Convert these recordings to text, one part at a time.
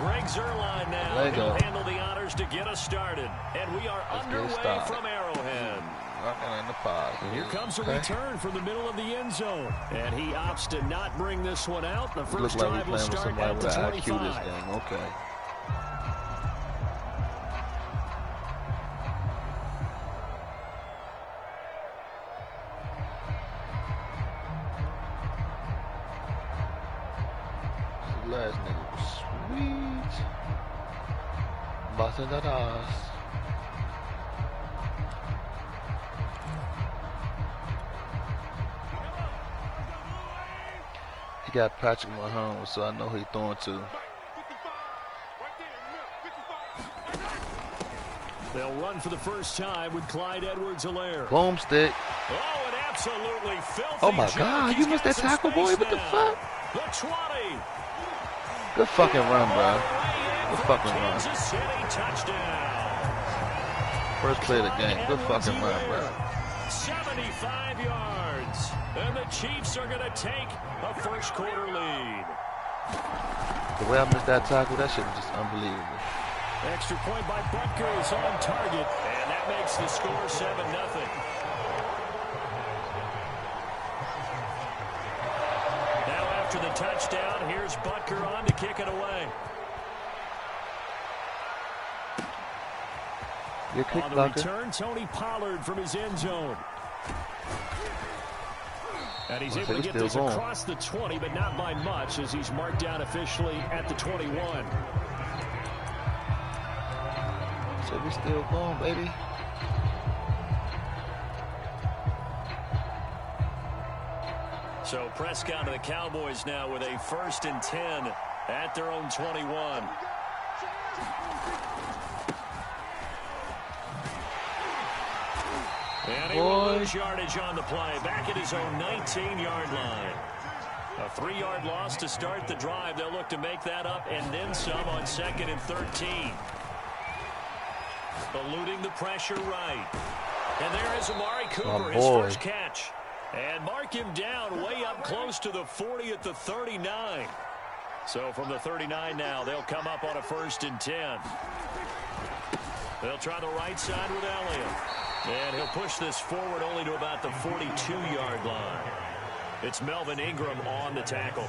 Greg Zuerlein now. He'll handle the honors to get us started. And we are underway from Arrowhead. In the pod. Here comes a return from the middle of the end zone. And he opts to not bring this one out. The first drive will start at the 25. This game. Okay. Last nigga was sweet. Basadas. He got Patrick Mahomes, so I know who he's throwing to. They'll run for the first time with Clyde Edwards-Helaire. Boomstick. Oh, an absolutely filthy. Oh my God, you missed that tackle, boy. What the fuck? The 20. Good fucking run, bro. Good fucking run. First play of the game. Good fucking run, bro. 75 yards. And the Chiefs are going to take a first quarter lead. The way I missed that tackle, that shit was just unbelievable. Extra point by Butker is on target. And that makes the score 7-0. To the touchdown, here's Butker on to kick it away. On the return, Tony Pollard from his end zone. And he's able to get this across the 20, but not by much, as he's marked down officially at the 21. So we're still going, baby. So Prescott and the Cowboys now with a 1st and 10 at their own 21. And he will lose yardage on the play, back at his own 19-yard line. A 3-yard loss to start the drive. They'll look to make that up and then some on 2nd and 13. Eluding the pressure right. And there is Amari Cooper, his first catch. And mark him down way up close to the 40 at the 39. So from the 39 now, they'll come up on a 1st and 10. They'll try the right side with Elliott. And he'll push this forward only to about the 42-yard line. It's Melvin Ingram on the tackle.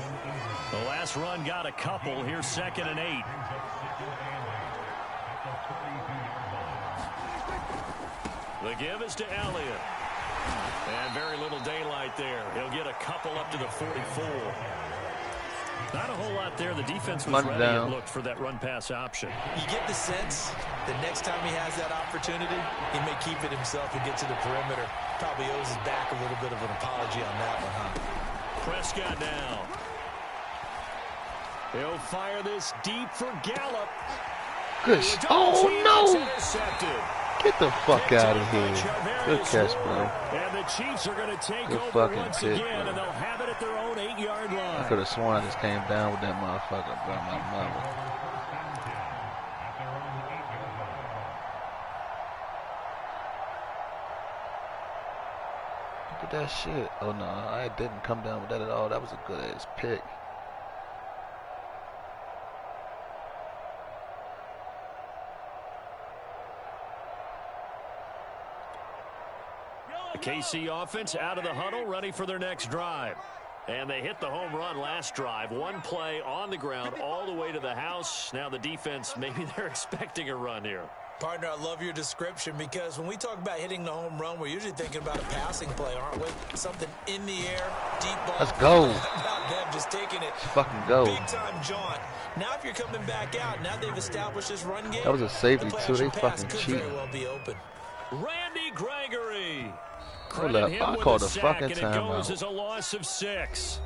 The last run got a couple. Here's 2nd and 8. The give is to Elliott. And very little daylight there. He'll get a couple up to the 44. Not a whole lot there. The defense was ready and looked for that run-pass option. You get the sense that next time he has that opportunity, he may keep it himself and get to the perimeter. Probably owes his back a little bit of an apology on that one, huh? Prescott now. He'll fire this deep for Gallup. Good. Oh, no. Get the fuck out of here. Good catch, bro. And the Chiefs are going to take over once again, and they'll have it at their own 8-yard line. I could have sworn I just came down with that motherfucker, bro. My mother. Look at that shit. Oh, no. I didn't come down with that at all. That was a good-ass pick. The KC offense out of the huddle, ready for their next drive. And they hit the home run last drive. One play on the ground all the way to the house. Now the defense, maybe they're expecting a run here. Partner, I love your description because when we talk about hitting the home run, we're usually thinking about a passing play, aren't we? Something in the air, deep ball. Let's go. About them just taking it. Let's fucking go. Big time jaunt. Now if you're coming back out, now they've established this run game. That was a safety too. They fucking cheated. Very well be open. Randy Gregory. Hold up. I called a fucking timeout. And it goes as a loss of 6.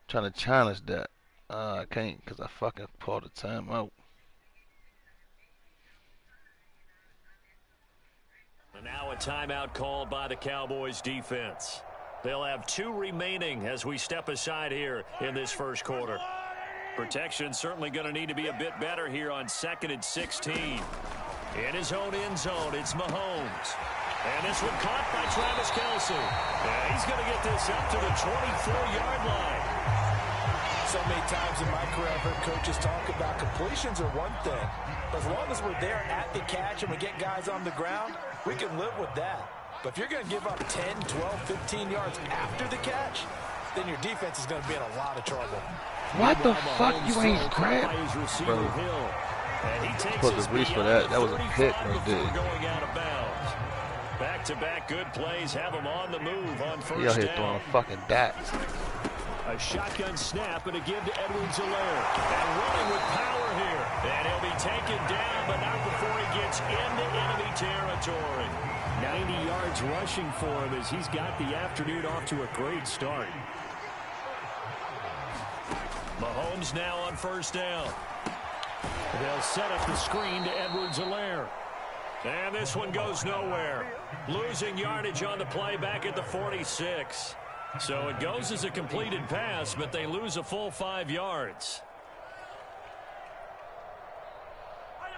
Trying to challenge that. I can't because I fucking called a timeout. And now a timeout called by the Cowboys defense. They'll have 2 remaining as we step aside here in this first quarter. Protection certainly going to need to be a bit better here on 2nd and 16. In his own end zone, it's Mahomes. And this one caught by Travis Kelce. Yeah, he's going to get this up to the 24-yard line. So many times in my career, I've heard coaches talk about completions are one thing. But as long as we're there at the catch and we get guys on the ground, we can live with that. But if you're going to give up 10, 12, 15 yards after the catch, then your defense is going to be in a lot of trouble. What the fuck? You ain't grabbed? Bro, supposed to reach for that. That was a hit right there. Back-to-back good plays have him on the move on first down. He out here throwing fucking dots. A shotgun snap and a give to Edwards-Helaire. And running with power here. And he'll be taken down, but not before he gets into enemy territory. 90 yards rushing for him as he's got the afternoon off to a great start. Mahomes now on first down. They'll set up the screen to Edwards-Helaire. And this one goes nowhere. Losing yardage on the play back at the 46. So it goes as a completed pass, but they lose a full 5 yards.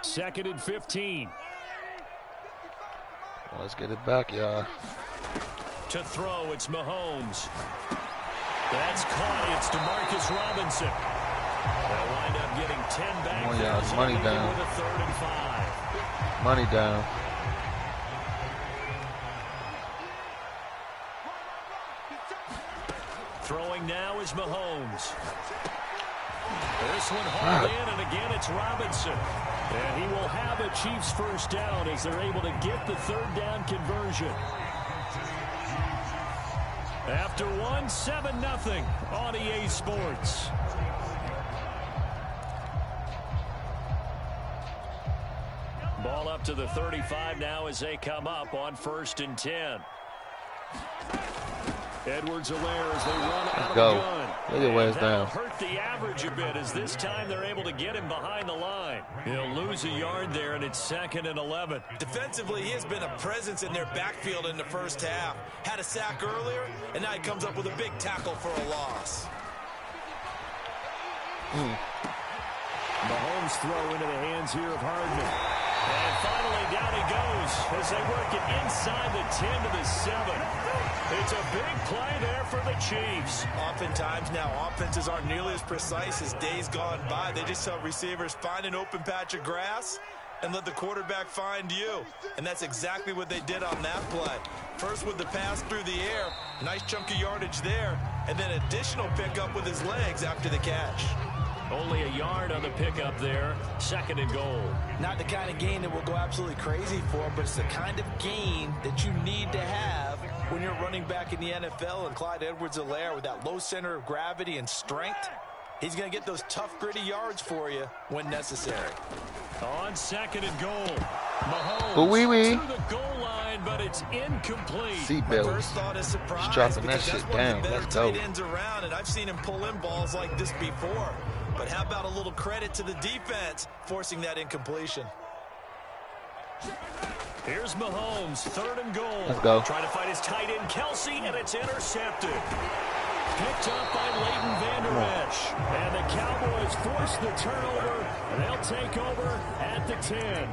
2nd and 15. Let's get it back, y'all. To throw, it's Mahomes. That's caught. It's DeMarcus Robinson. They'll wind up getting 10 back. Oh, yeah, money down. With a 3rd and 5. Money down. Throwing now is Mahomes. This one hauled in, and again it's Robinson. And he will have a Chiefs first down as they're able to get the 3rd down conversion. After 7-0 on EA Sports. Ball up to the 35 now as they come up on 1st and 10. Edwards-Helaire as they run out of the gun. Lay your ass down. Hurt the average a bit as this time they're able to get him behind the line. He'll lose a yard there, and it's 2nd and 11. Defensively, he has been a presence in their backfield in the first half. Had a sack earlier, and now he comes up with a big tackle for a loss. Mahomes throw into the hands here of Hardman. And finally down he goes as they work it inside the 10 to the 7. It's a big play there for the Chiefs. Oftentimes now offenses aren't nearly as precise as days gone by. They just tell receivers, find an open patch of grass and let the quarterback find you. And that's exactly what they did on that play. First with the pass through the air, nice chunk of yardage there, and then additional pickup with his legs after the catch. Only a yard on the pickup there. 2nd and goal. Not the kind of gain that we'll go absolutely crazy for, but it's the kind of gain that you need to have when you're running back in the NFL. And Clyde Edwards-Helaire with that low center of gravity and strength, he's going to get those tough, gritty yards for you when necessary. On 2nd and goal. Mahomes to the goal line, but it's incomplete. Seatbelt. First thought is surprise. He's dropping that shit down. Let's go. Ends around, and I've seen him pull in balls like this before. But how about a little credit to the defense forcing that incompletion? Here's Mahomes, 3rd and goal. Let's go. Trying to find his tight end, Kelsey, and it's intercepted. Picked up by Leighton Vander Esch. And the Cowboys force the turnover, and they'll take over at the 10.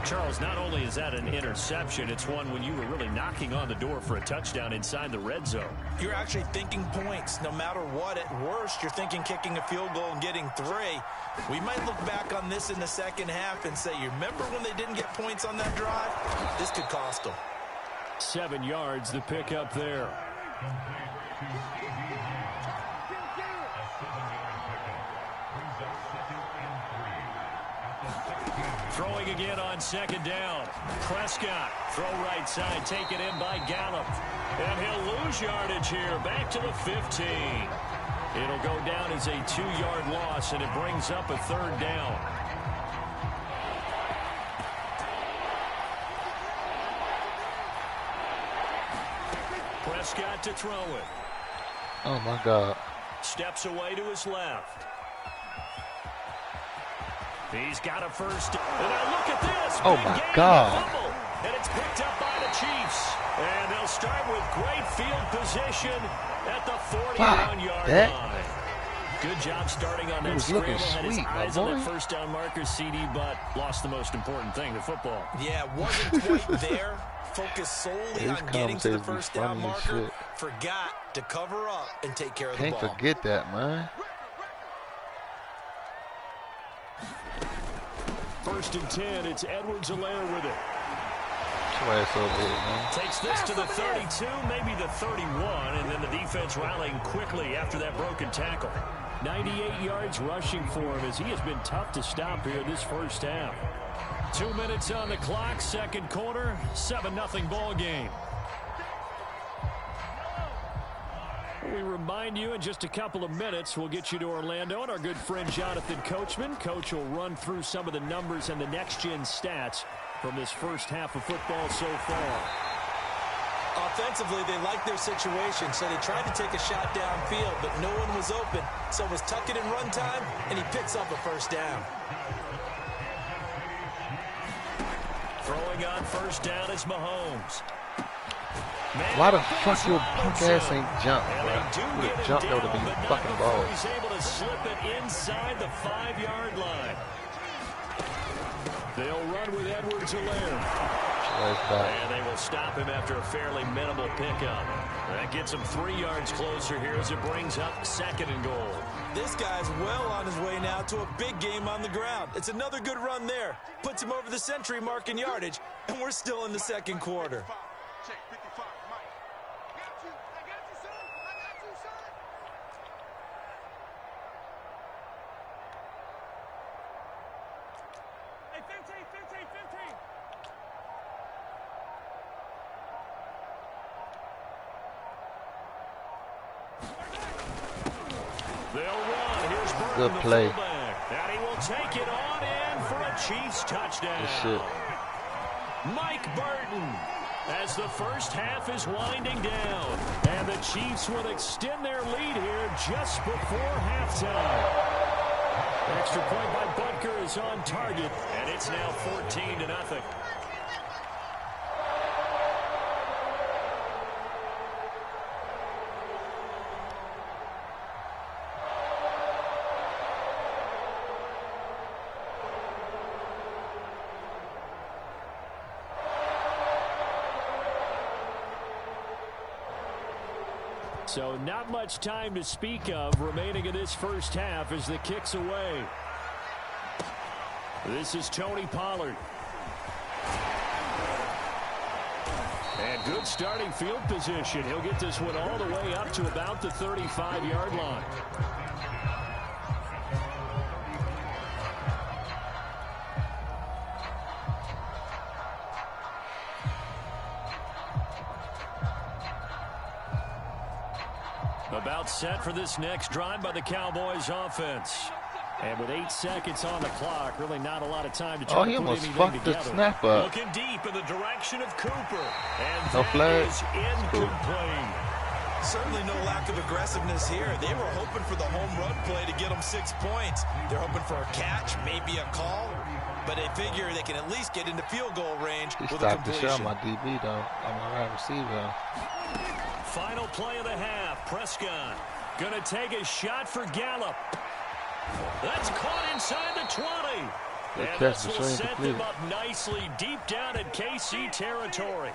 Charles, not only is that an interception, it's one when you were really knocking on the door for a touchdown inside the red zone. You're actually thinking points. No matter what, at worst, you're thinking kicking a field goal and getting 3. We might look back on this in the second half and say, you remember when they didn't get points on that drive? This could cost them. 7 yards, the pickup there. Throwing again on 2nd down. Prescott, throw right side, taken in by Gallup. And he'll lose yardage here, back to the 15. It'll go down as a 2-yard loss, and it brings up a 3rd down. Prescott to throw it. Oh, my God. Steps away to his left. He's got a first. And now look at this. Oh, my God. And it's picked up by the Chiefs. And they'll start with great field position at the 41-yard line. Good job starting on that scramble. Had his eyes on that first down marker, CD, but lost the most important thing, the football. Yeah, wasn't quite there. Focused solely on getting to the first down marker. Forgot to cover up and take care of the ball. Can't forget that, man. 1st and 10. It's Edwards-Helaire with it. Takes this to the 32, maybe the 31, and then the defense rallying quickly after that broken tackle. 98 yards rushing for him as he has been tough to stop here this first half. 2 minutes on the clock, second quarter, 7-0 ball game. We remind you in just a couple of minutes, we'll get you to Orlando and our good friend Jonathan Coachman. Coach will run through some of the numbers and the next-gen stats from this first half of football so far. Offensively, they liked their situation, so they tried to take a shot downfield, but no one was open. So it was tuck it in run time, and he picks up a first down. Throwing on first down is Mahomes. Why the fuck your punk ass ain't jump, bro? You would have jumped, that would have been fucking balls. He's able to slip it inside the 5-yard line. They'll run with Edwards-Helaire. And they will stop him after a fairly minimal pickup. That gets him 3 yards closer here as it brings up 2nd and goal. This guy's well on his way now to a big game on the ground. It's another good run there. Puts him over the century mark in yardage, and we're still in the second quarter. Good play. And he will take it on in for a Chiefs touchdown. Good shit. Mike Burton, as the first half is winding down, and the Chiefs will extend their lead here just before halftime. Extra point by Butker is on target, and it's now 14-0. So not much time to speak of remaining in this first half as the kick's away. This is Tony Pollard. And good starting field position. He'll get this one all the way up to about the 35-yard line. About set for this next drive by the Cowboys offense. And with 8 seconds on the clock, really not a lot of time to try to put anything together. The snap up. Looking deep in the direction of Cooper. And no flag. Is incomplete. Certainly no lack of aggressiveness here. They were hoping for the home run play to get them 6 points. They're hoping for a catch, maybe a call. But they figure they can at least get into field goal range with a completion. He stopped the shot on my DB, though. On my right receiver. Final play of the half. Prescott going to take a shot for Gallup. That's caught inside the 20. And this will set them up nicely deep down in KC territory.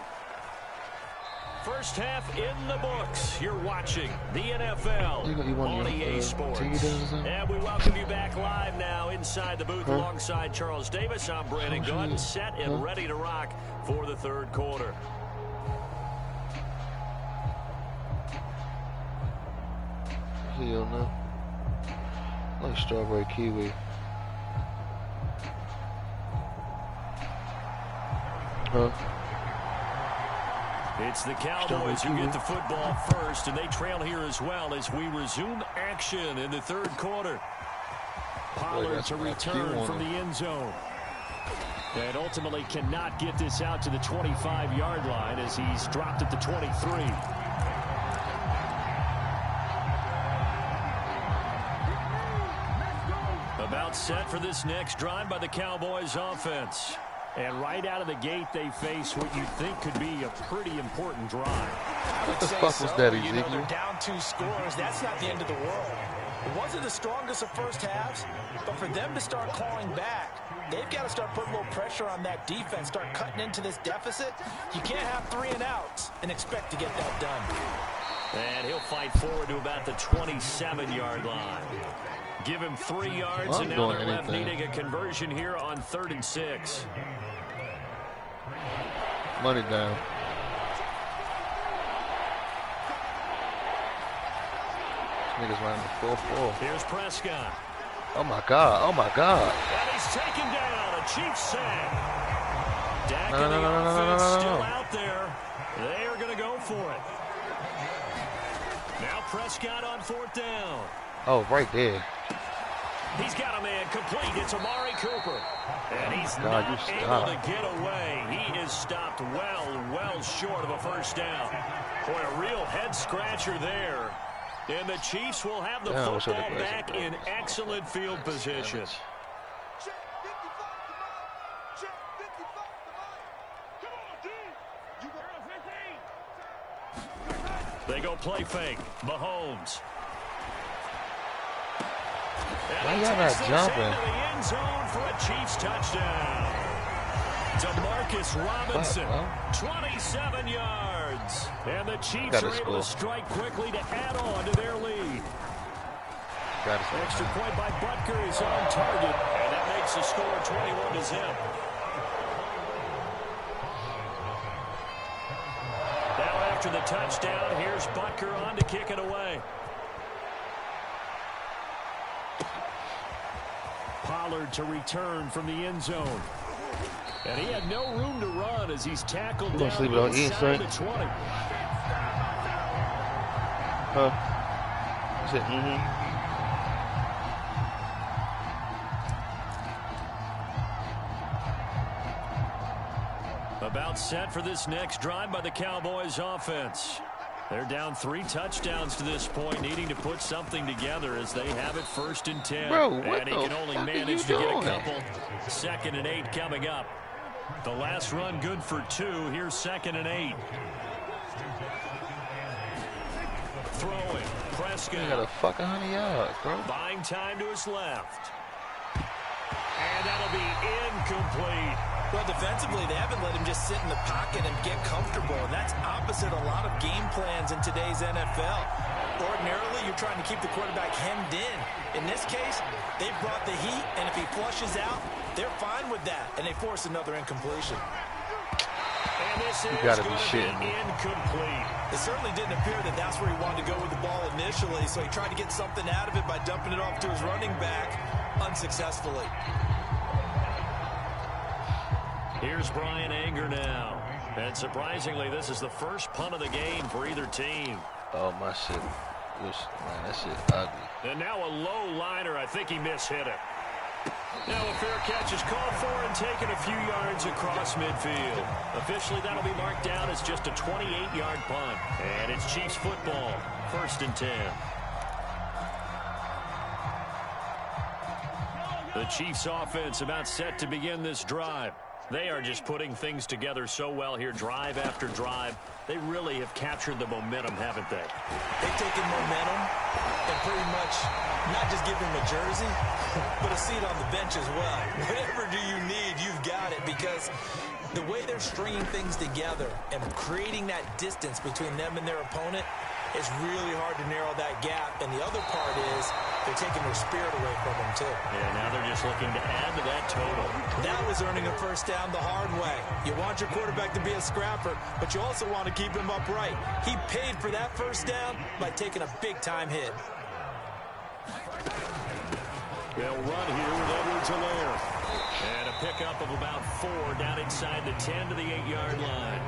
First half in the books. You're watching the NFL on EA Sports. And we welcome you back live now inside the booth alongside Charles Davis. I'm Brandon Gunn, set and ready to rock for the third quarter. Hell no. Like strawberry kiwi. It's the Cowboys who get the football first, and they trail here as well as we resume action in the third quarter. Pollard to return from the end zone. And ultimately cannot get this out to the 25-yard line as he's dropped at the 23. About set for this next drive by the Cowboys offense. And right out of the gate, they face what you think could be a pretty important drive. What the fuck was that, Ezekiel? You know, they're down 2 scores. That's not the end of the world. It wasn't the strongest of first halves, but for them to start clawing back, they've got to start putting a little pressure on that defense, start cutting into this deficit. You can't have 3 and outs and expect to get that done. And he'll fight forward to about the 27-yard line. give him 3 yards, and now they're left needing a conversion here on 3rd and 6. Money down. Niggas running the 4-4. Here's Prescott. Oh my God! Oh my God! And he's taken down. A Chiefs sack. Dak No. still out there. They are going to go for it. Now Prescott on 4th down. Oh, right there. He's got a man complete. It's Amari Cooper. And he's God, not able to get away. He is stopped well short of a 1st down. Boy, a real head scratcher there. And the Chiefs will have the football back in excellent field position. They go play fake. Mahomes. Why y'all not jumping? Into the end zone for a Chiefs touchdown. Demarcus Robinson, 27 yards. And the Chiefs are able to strike quickly to add on to their lead. Extra point by Butker is on target. And that makes the score 21-0. Now after the touchdown, here's Butker on to kick it away. Pollard to return from the end zone. And he had no room to run as he's tackled down inside the 20. Huh? Is it? About set for this next drive by the Cowboys offense. They're down 3 touchdowns to this point, needing to put something together as they have it 1st and 10. Bro, and he can only manage to get a couple. 2nd and 8 coming up. The last run good for 2. Here's 2nd and 8. Throwing. Prescott. He got a fucking 100 yards, bro. Buying time to his left. And that'll be incomplete. Well, defensively, they haven't let him just sit in the pocket and get comfortable, and that's opposite a lot of game plans in today's NFL. Ordinarily, you're trying to keep the quarterback hemmed in. In this case, they've brought the heat, and if he flushes out, they're fine with that, and they force another incompletion. And this is going to be incomplete. It certainly didn't appear that that's where he wanted to go with the ball initially, so he tried to get something out of it by dumping it off to his running back unsuccessfully. Here's Brian Anger now. And surprisingly, this is the first punt of the game for either team. Oh, my shit. Man, that shit ugly. And now a low liner. I think he mishit it. Now a fair catch is called for and taken a few yards across midfield. Officially, that'll be marked down as just a 28-yard punt. And it's Chiefs football, 1st and 10. The Chiefs offense about set to begin this drive. They are just putting things together so well here, drive after drive. They really have captured the momentum, haven't they? They've taken momentum and pretty much not just give him a jersey, but a seat on the bench as well. Whatever do you need, you've got it, because the way they're stringing things together and creating that distance between them and their opponent, it's really hard to narrow that gap. And the other part is they're taking their spirit away from them, too. Yeah, now they're just looking to add to that total. That was earning a 1st down the hard way. You want your quarterback to be a scrapper, but you also want to keep him upright. He paid for that 1st down by taking a big-time hit. They'll run here with Edwards-Helaire. And a pickup of about 4 down inside the 10 to the 8-yard line.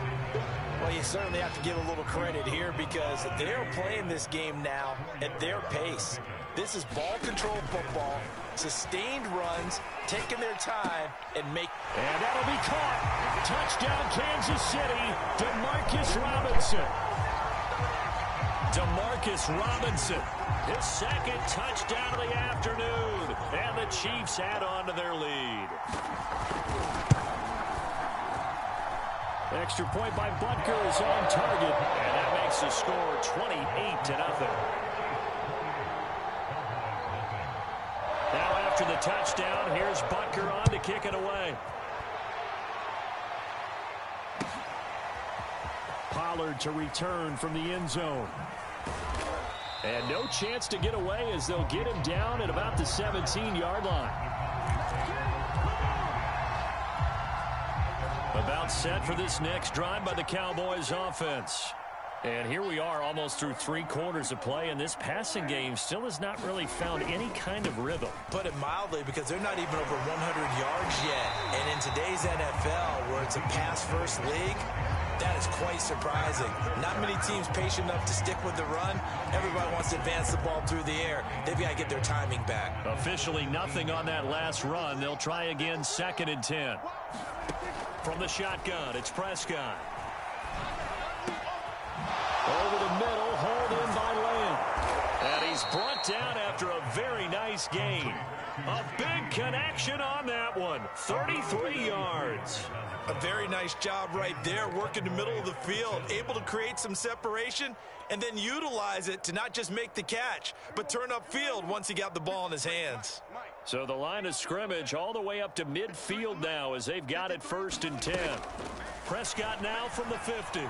Well, you certainly have to give a little credit here because they're playing this game now at their pace. This is ball control football, sustained runs, taking their time, and make... And that'll be caught. Touchdown, Kansas City, Demarcus Robinson. Demarcus Robinson, his 2nd touchdown of the afternoon. And the Chiefs add on to their lead. Extra point by Butker is on target, and that makes the score 28-0. Now after the touchdown, here's Butker on to kick it away. Pollard to return from the end zone. And no chance to get away as they'll get him down at about the 17-yard line. About set for this next drive by the Cowboys offense. And here we are almost through 3 quarters of play, and this passing game still has not really found any kind of rhythm. Put it mildly, because they're not even over 100 yards yet. And in today's NFL, where it's a pass-first league, that is quite surprising. Not many teams patient enough to stick with the run. Everybody wants to advance the ball through the air. They've got to get their timing back. Officially nothing on that last run. They'll try again 2nd and 10. From the shotgun, it's Prescott. Over the middle, hauled in by Lamb. And he's brought down after a very nice gain. A big connection on that one. 33 yards. A very nice job right there, working the middle of the field, able to create some separation and then utilize it to not just make the catch, but turn upfield once he got the ball in his hands. So the line of scrimmage all the way up to midfield now as they've got it 1st and 10. Prescott now from the 50.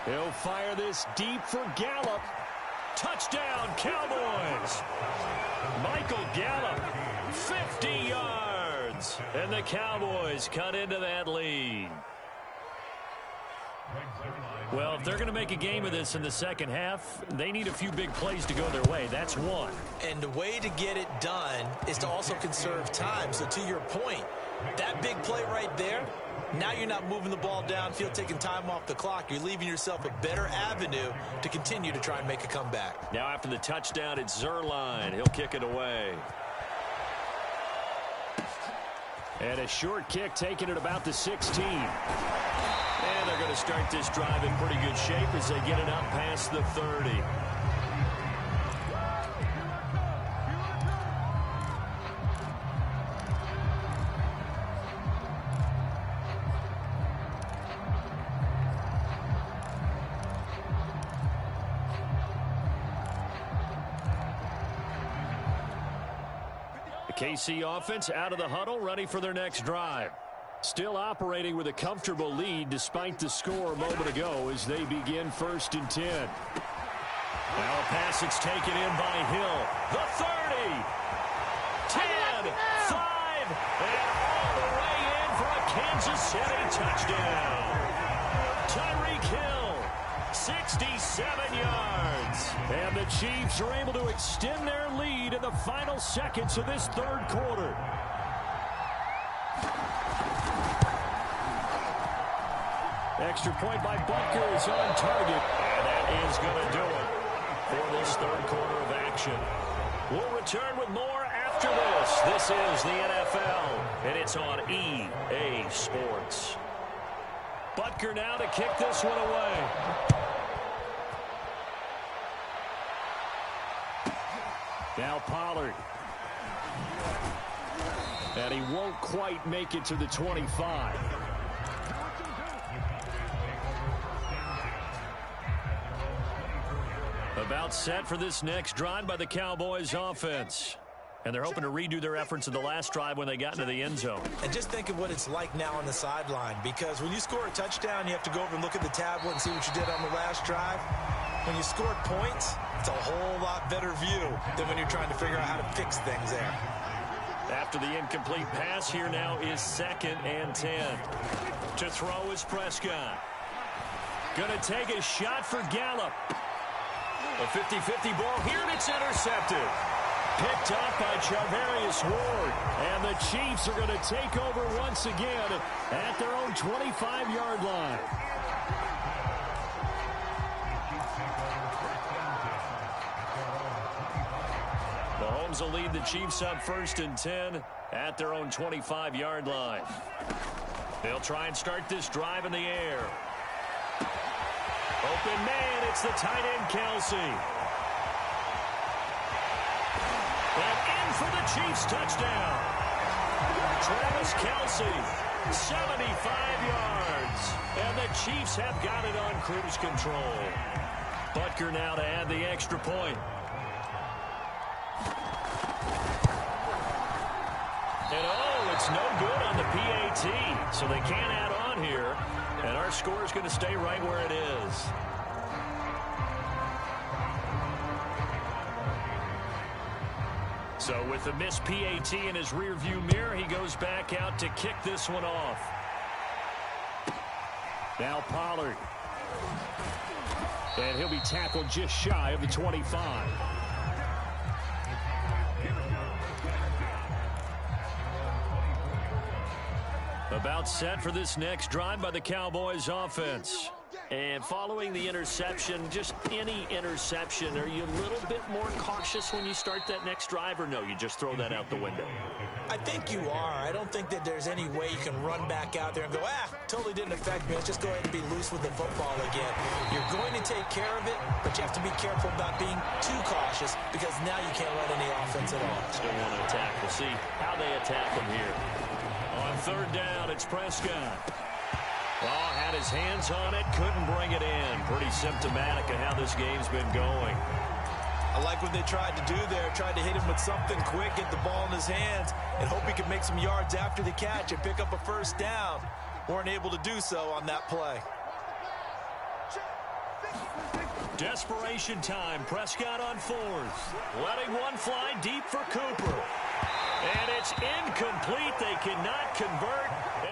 He'll fire this deep for Gallup. Touchdown, Cowboys. Michael Gallup, 50 yards. And the Cowboys cut into that lead. Well, if they're going to make a game of this in the second half, they need a few big plays to go their way. That's one. And the way to get it done is to also conserve time. So to your point, that big play right there, now you're not moving the ball downfield, taking time off the clock. You're leaving yourself a better avenue to continue to try and make a comeback. Now after the touchdown, it's Zuerlein. He'll kick it away. And a short kick taken at about the 16. And they're going to start this drive in pretty good shape as they get it up past the 30. KC offense out of the huddle, ready for their next drive. Still operating with a comfortable lead despite the score a moment ago as they begin 1st and 10. Now a pass that's taken in by Hill. The 30, 10, 5, and all the way in for a Kansas City touchdown. Tyreek Hill, 67 yards. And the Chiefs are able to extend their lead in the final seconds of this 3rd quarter. Extra point by Butker is on target. And that is going to do it for this 3rd quarter of action. We'll return with more after this. This is the NFL, and it's on EA Sports. Butker now to kick this one away. Now Pollard. And he won't quite make it to the 25. About set for this next drive by the Cowboys offense. And they're hoping to redo their efforts in the last drive when they got into the end zone. And just think of what it's like now on the sideline, because when you score a touchdown, you have to go over and look at the tablet and see what you did on the last drive. When you scored points, it's a whole lot better view than when you're trying to figure out how to fix things there. After the incomplete pass, here now is 2nd and 10. To throw is Prescott. Going to take a shot for Gallup. A 50-50 ball here, and it's intercepted. Picked up by Charvarius Ward. And the Chiefs are going to take over once again at their own 25-yard line. Mahomes will lead the Chiefs up 1st and 10 at their own 25-yard line. They'll try and start this drive in the air. Open man, it's the tight end, Kelsey. And in for the Chiefs touchdown. Travis Kelsey, 75 yards. And the Chiefs have got it on cruise control. Butker now to add the extra point. And oh, it's no good on the PAT. So they can't add on here. And our score is going to stay right where it is. With the missed PAT in his rearview mirror, he goes back out to kick this one off. Now Pollard. And he'll be tackled just shy of the 25. About set for this next drive by the Cowboys offense. And following the interception, just any interception, are you a little bit more cautious when you start that next drive, or no, you just throw that out the window? I think you are. I don't think that there's any way you can run back out there and go, totally didn't affect me. Let's just go ahead and be loose with the football again. You're going to take care of it, but you have to be careful about being too cautious because now you can't run any offense at all. Still want to attack. We'll see how they attack him here. On third down, it's Prescott. Oh, had his hands on it, couldn't bring it in. Pretty symptomatic of how this game's been going. I like what they tried to do there. Tried to hit him with something quick, get the ball in his hands, and hope he could make some yards after the catch and pick up a first down. Weren't able to do so on that play. Desperation time. Prescott on fourth. Letting one fly deep for Cooper. And it's incomplete. They cannot convert.